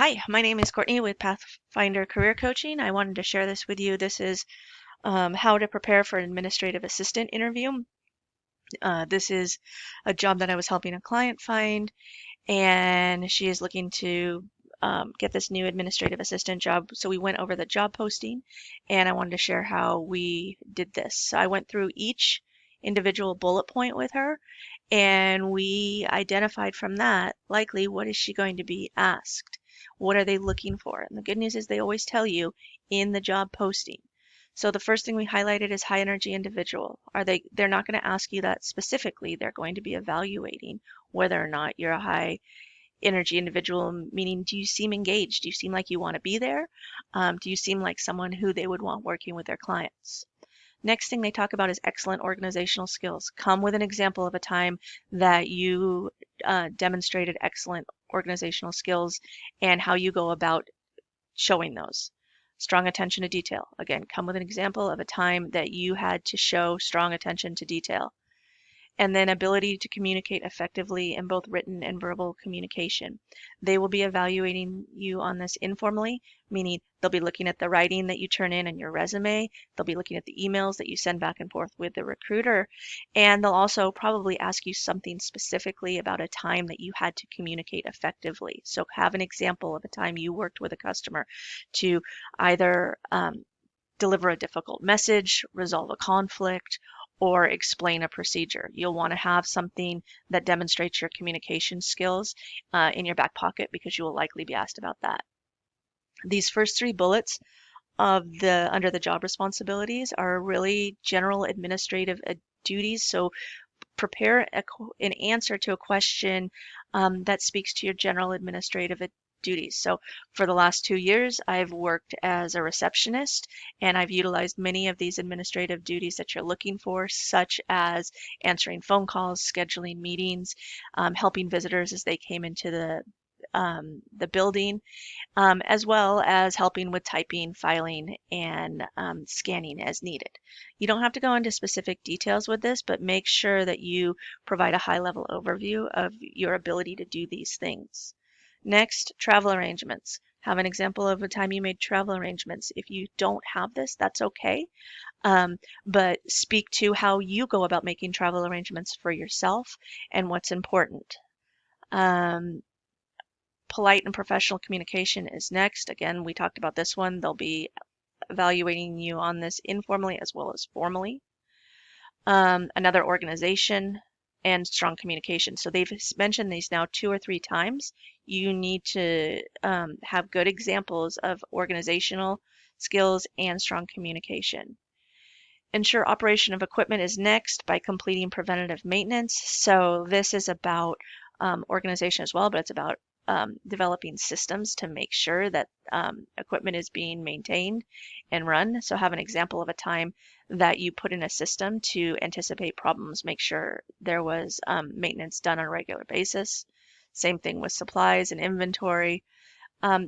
Hi, my name is Courtney with Pathfinder Career Coaching. I wanted to share this with you. This is how to prepare for an administrative assistant interview. This is a job that I was helping a client find, and she is looking to get this new administrative assistant job. So we went over the job posting, and I wanted to share how we did this. So I went through each individual bullet point with her, and we identified from that likely what is she going to be asked? What are they looking for? And the good news is they always tell you in the job posting. So the first thing we highlighted is high energy individual. They're not going to ask you that specifically. They're going to be evaluating whether or not you're a high energy individual, meaning do you seem engaged? Do you seem like you want to be there? Do you seem like someone who they would want working with their clients? Next thing they talk about is excellent organizational skills. Come with an example of a time that you demonstrated excellent organizational skills and how you go about showing those. Strong attention to detail. Again, come with an example of a time that you had to show strong attention to detail. And then ability to communicate effectively in both written and verbal communication. They will be evaluating you on this informally, meaning they'll be looking at the writing that you turn in your resume. They'll be looking at the emails that you send back and forth with the recruiter. And they'll also probably ask you something specifically about a time that you had to communicate effectively. So have an example of a time you worked with a customer to either deliver a difficult message, resolve a conflict, or explain a procedure. You'll want to have something that demonstrates your communication skills in your back pocket because you will likely be asked about that. These first three bullets of the under the job responsibilities are really general administrative duties. So prepare an answer to a question that speaks to your general administrative duties. So for the last 2 years, I've worked as a receptionist, and I've utilized many of these administrative duties that you're looking for, such as answering phone calls, scheduling meetings, helping visitors as they came into the building, as well as helping with typing, filing, and scanning as needed. You don't have to go into specific details with this, but make sure that you provide a high-level overview of your ability to do these things. Next, travel arrangements. Have an example of a time you made travel arrangements. If you don't have this, that's okay. But speak to how you go about making travel arrangements for yourself and what's important. Polite and professional communication is next. Again, we talked about this one. They'll be evaluating you on this informally as well as formally. Another organization and strong communication. So they've mentioned these now 2 or 3 times. You need to have good examples of organizational skills and strong communication. Ensure operation of equipment is next by completing preventative maintenance. So this is about organization as well, but it's about developing systems to make sure that equipment is being maintained and run. So have an example of a time that you put in a system to anticipate problems, make sure there was maintenance done on a regular basis. Same thing with supplies and inventory.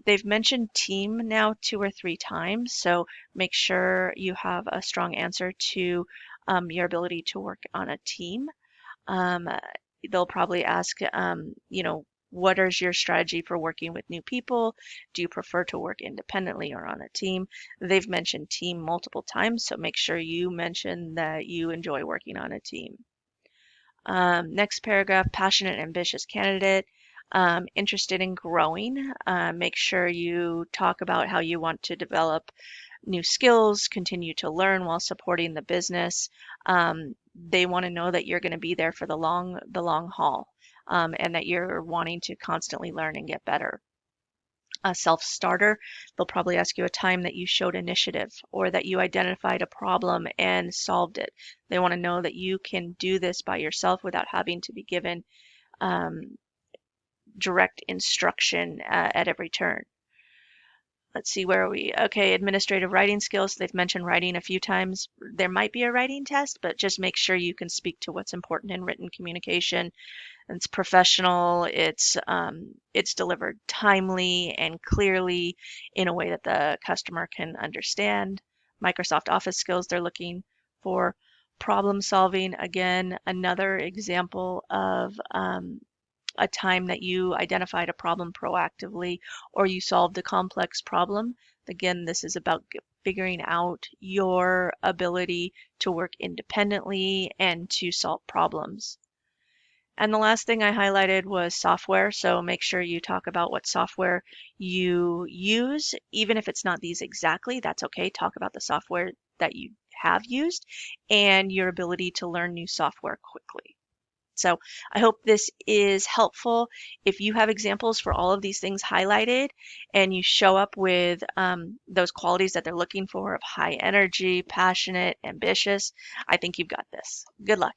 They've mentioned team now 2 or 3 times, so make sure you have a strong answer to your ability to work on a team. They'll probably ask, what is your strategy for working with new people? Do you prefer to work independently or on a team? They've mentioned team multiple times, so make sure you mention that you enjoy working on a team. Next paragraph, passionate, ambitious candidate. Interested in growing. Make sure you talk about how you want to develop new skills, continue to learn while supporting the business. They want to know that you're going to be there for the long haul, and that you're wanting to constantly learn and get better. A self-starter, they'll probably ask you a time that you showed initiative or that you identified a problem and solved it. They want to know that you can do this by yourself without having to be given direct instruction at every turn. Let's see, where are we? Okay, administrative writing skills. They've mentioned writing a few times. There might be a writing test, but just make sure you can speak to what's important in written communication. It's professional. It's delivered timely and clearly in a way that the customer can understand. Microsoft Office skills they're looking for. Problem solving, again, another example of a time that you identified a problem proactively or you solved a complex problem. Again, this is about figuring out your ability to work independently and to solve problems. And the last thing I highlighted was software. So make sure you talk about what software you use. Even if it's not these exactly, that's okay. Talk about the software that you have used and your ability to learn new software quickly. So I hope this is helpful. If you have examples for all of these things highlighted and you show up with those qualities that they're looking for of high energy, passionate, ambitious, I think you've got this. Good luck.